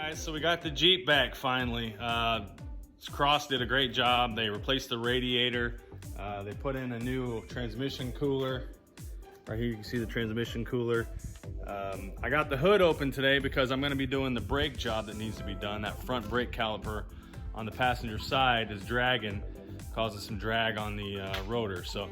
Guys, so we got the Jeep back finally. Cross did a great job. They replaced the radiator. They put in a new transmission cooler. Right here you can see the transmission cooler. I got the hood open today because I'm going to be doing the brake job that needs to be done. That front brake caliper on the passenger side is dragging, causing some drag on the rotor. So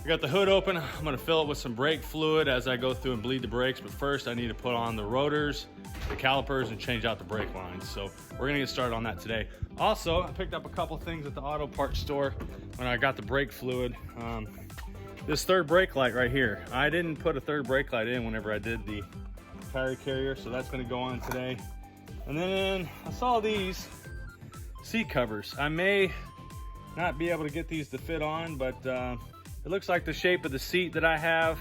I got the hood open. I'm going to fill it with some brake fluid as I go through and bleed the brakes. But first I need to put on the rotors, the calipers, and change out the brake lines. So we're going to get started on that today. Also, I picked up a couple things at the auto parts store when I got the brake fluid. This third brake light right here. I didn't put a third brake light in whenever I did the tire carrier, so that's going to go on today. And then I saw these seat covers. I may not be able to get these to fit on, but it looks like the shape of the seat that I have,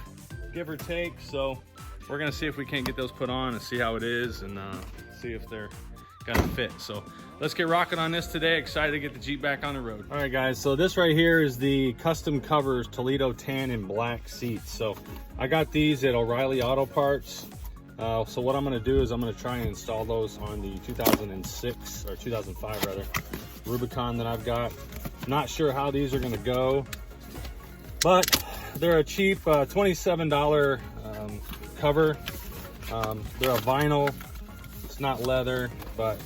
give or take. So we're going to see if we can't get those put on and see how it is, and see if they're gonna fit. So let's get rocking on this today. Excited to get the Jeep back on the road. All right guys, so this right here is the custom covers Toledo tan and black seats. So I got these at O'Reilly Auto Parts. So what I'm gonna do is I'm gonna try and install those on the 2006 or 2005 rather Rubicon that I've got. Not sure how these are gonna go, but they're a cheap $27 cover. They're a vinyl. It's not leather, but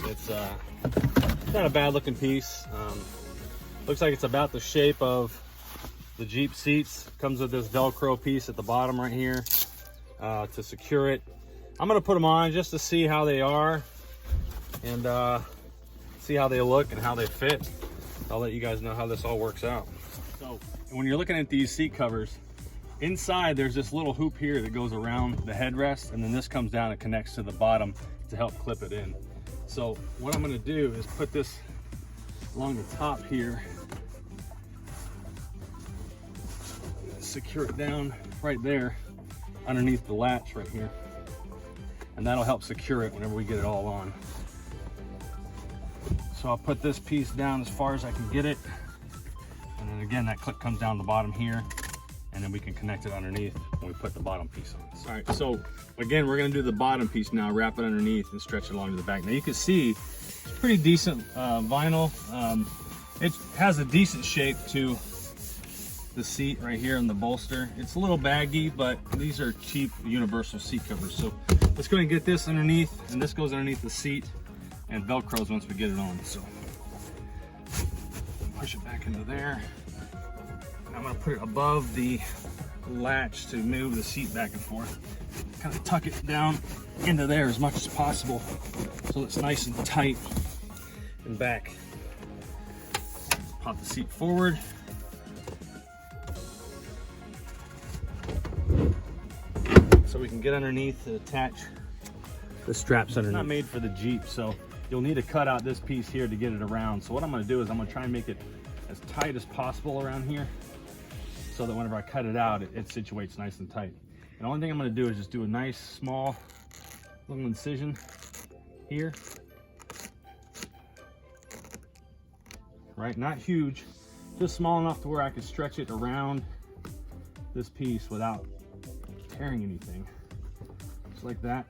it's not a bad looking piece. Looks like it's about the shape of the Jeep seats. Comes with this Velcro piece at the bottom right here to secure it. I'm gonna put them on just to see how they are and see how they look and how they fit. I'll let you guys know how this all works out. So when you're looking at these seat covers, inside there's this little hoop here that goes around the headrest, and then this comes down and connects to the bottom to help clip it in. So what I'm going to do is put this along the top here, secure it down right there underneath the latch right here, and that'll help secure it whenever we get it all on. So I'll put this piece down as far as I can get it, and then again that clip comes down the bottom here, and then we can connect it underneath when we put the bottom piece on. All right, so again, we're gonna do the bottom piece now, wrap it underneath and stretch it along to the back. Now you can see it's pretty decent vinyl. It has a decent shape to the seat right here in the bolster. It's a little baggy, but these are cheap universal seat covers. So let's go ahead and get this underneath, and this goes underneath the seat and Velcros once we get it on. So push it back into there. I'm gonna put it above the latch to move the seat back and forth. Kind of tuck it down into there as much as possible so it's nice and tight and back. Pop the seat forward. So we can get underneath to attach the straps underneath. It's not made for the Jeep, so you'll need to cut out this piece here to get it around. So what I'm gonna do is I'm gonna try and make it as tight as possible around here, so that whenever I cut it out, it situates nice and tight. And the only thing I'm gonna do is just do a nice small little incision here. Right, not huge, just small enough to where I can stretch it around this piece without tearing anything. Just like that.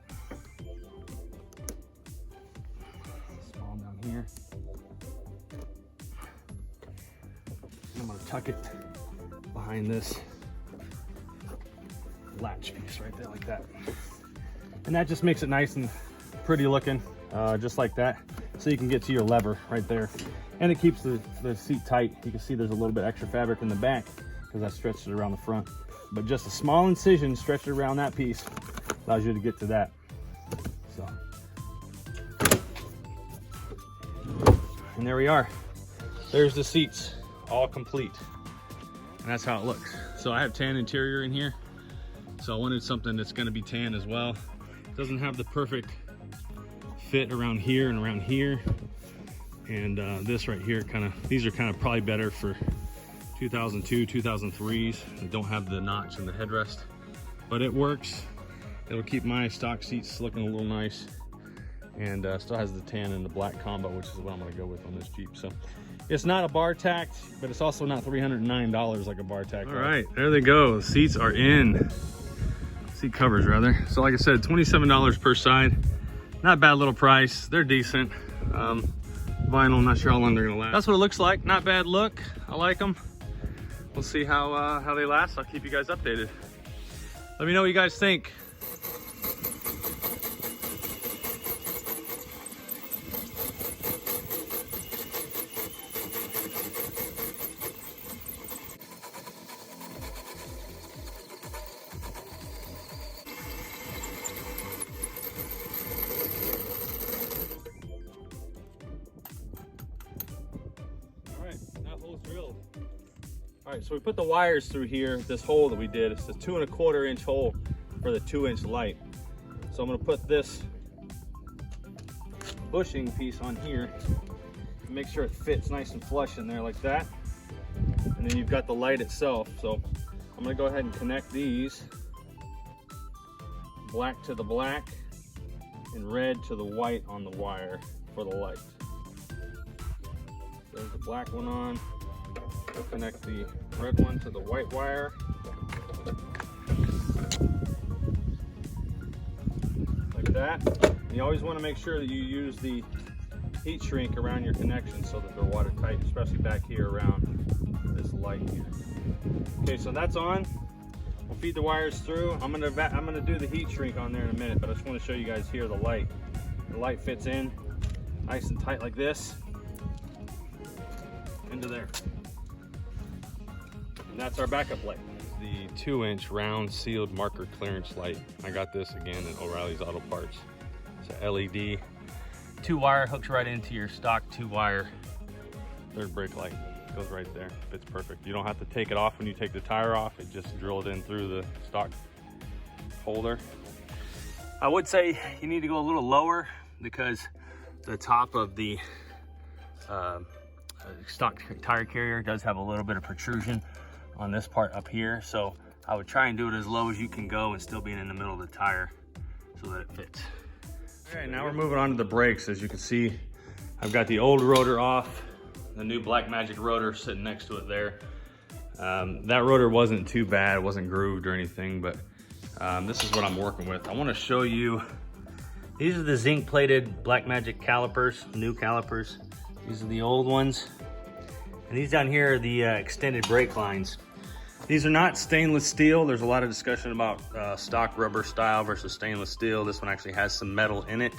Small down here. And I'm gonna tuck it behind this latch piece right there like that, and that just makes it nice and pretty looking, just like that, so you can get to your lever right there, and it keeps the seat tight. You can see there's a little bit extra fabric in the back because I stretched it around the front, but just a small incision stretched it around that piece allows you to get to that. So, and there we are. There's the seats all complete. And that's how it looks. So I have tan interior in here, so I wanted something that's going to be tan as well. It doesn't have the perfect fit around here and around here, and this right here these are kind of probably better for 2002 2003s. They don't have the notch in the headrest, but it works. It'll keep my stock seats looking a little nice, and still has the tan and the black combo, which is what I'm going to go with on this Jeep. So it's not a bar tack, but it's also not $309 like a bar tack. All right, there they go. The seats are in. Seat covers rather. So like I said, $27 per side. Not a bad little price. They're decent. Vinyl, I'm not sure how long they're gonna last. That's what it looks like. Not bad look. I like them. We'll see how they last. I'll keep you guys updated. Let me know what you guys think. Drilled. All right, so we put the wires through here, this hole that we did. It's a 2 1/4 inch hole for the 2-inch light. So I'm gonna put this bushing piece on here and make sure it fits nice and flush in there like that. And then you've got the light itself. So I'm gonna go ahead and connect these, black to the black and red to the white on the wire for the light. There's the black one on. We'll connect the red one to the white wire. Like that. And you always want to make sure that you use the heat shrink around your connections so that they're watertight, especially back here around this light here. Okay, so that's on. We'll feed the wires through. I'm gonna do the heat shrink on there in a minute, but I just want to show you guys here the light. The light fits in nice and tight like this into there. And that's our backup light. The 2-inch round sealed marker clearance light. I got this again at O'Reilly's Auto Parts. It's a LED. 2-wire, hooks right into your stock 2-wire third brake light. Goes right there, fits perfect. You don't have to take it off when you take the tire off. It just drilled in through the stock holder. I would say you need to go a little lower because the top of the stock tire carrier does have a little bit of protrusion on this part up here, so I would try and do it as low as you can go and still being in the middle of the tire so that it fits. All right, now we're moving on to the brakes. As you can see, I've got the old rotor off, the new Black Magic rotor sitting next to it there. That rotor wasn't too bad, it wasn't grooved or anything, but this is what I'm working with. I want to show you, these are the zinc plated Black Magic calipers, new calipers. These are the old ones. And these down here are the extended brake lines. These are not stainless steel. There's a lot of discussion about stock rubber style versus stainless steel. This one actually has some metal in it.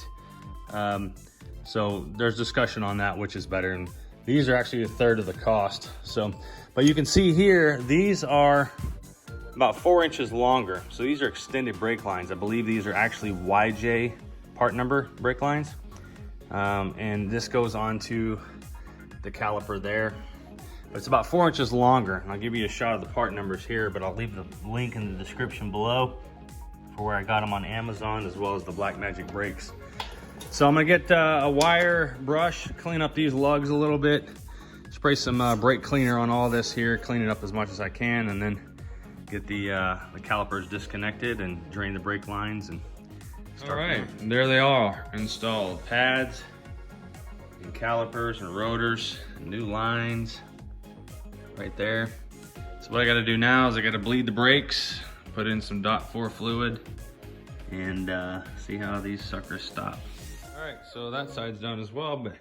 So there's discussion on that, which is better. And these are actually 1/3 of the cost. So, but you can see here, these are about 4 inches longer. So these are extended brake lines. I believe these are actually YJ part number brake lines. And this goes on to the caliper there. But it's about 4 inches longer. And I'll give you a shot of the part numbers here, but I'll leave the link in the description below for where I got them on Amazon, as well as the Black Magic brakes. So I'm gonna get a wire brush, clean up these lugs a little bit, spray some brake cleaner on all this here, clean it up as much as I can, and then get the calipers disconnected and drain the brake lines and start. All right, and there they are, installed. Pads and calipers and rotors, new lines right there. So what I gotta do now is I gotta bleed the brakes, put in some .4 fluid, and see how these suckers stop. All right, so that side's done as well, but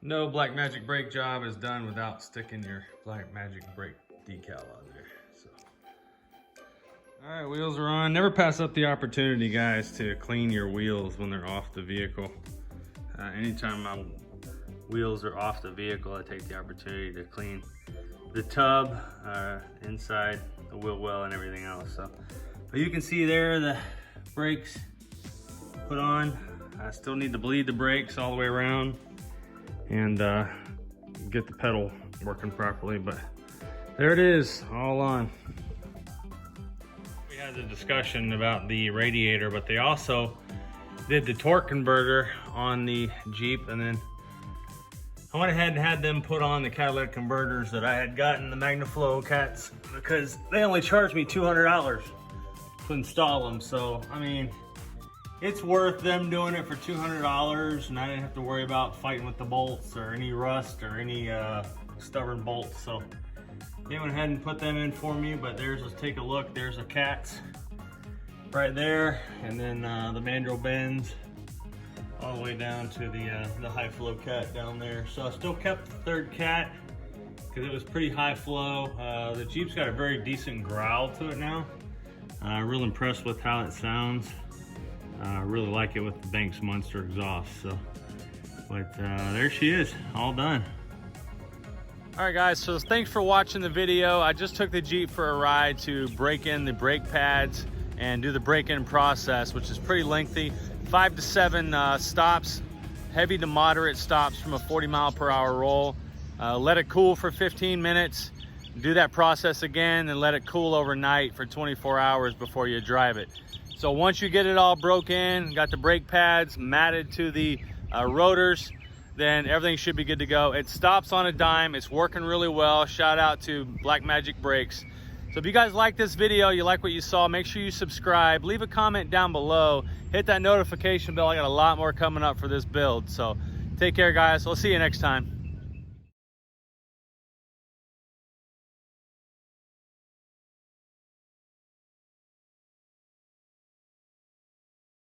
no Black Magic brake job is done without sticking your Black Magic brake decal on there. So, all right, wheels are on. Never pass up the opportunity, guys, to clean your wheels when they're off the vehicle. Anytime my wheels are off the vehicle, I take the opportunity to clean the tub, inside the wheel well and everything else. So, but you can see there the brakes put on. I still need to bleed the brakes all the way around and get the pedal working properly, but there it is, all on. We had a discussion about the radiator, but they also did the torque converter on the Jeep, and then I went ahead and had them put on the catalytic converters that I had gotten, the MagnaFlow cats, because they only charged me $200 to install them. So, I mean, it's worth them doing it for $200, and I didn't have to worry about fighting with the bolts or any rust or any stubborn bolts. So they went ahead and put them in for me, but let's take a look. There's the cats right there, and then the mandrel bends all the way down to the high flow cat down there. So I still kept the third cat because it was pretty high flow. The Jeep's got a very decent growl to it now. Real impressed with how it sounds. I really like it with the Banks Monster exhaust. So, but there she is, all done. All right guys, so thanks for watching the video. I just took the Jeep for a ride to break in the brake pads and do the break-in process, which is pretty lengthy. 5 to 7 stops, heavy to moderate stops from a 40-mile-per-hour roll. Let it cool for 15 minutes, do that process again, and let it cool overnight for 24 hours before you drive it. So once you get it all broke in, got the brake pads matted to the rotors, then everything should be good to go. It stops on a dime, it's working really well. Shout out to Black Magic Brakes. So if you guys like this video, you like what you saw, make sure you subscribe, leave a comment down below, hit that notification bell. I got a lot more coming up for this build. So take care guys, we'll see you next time.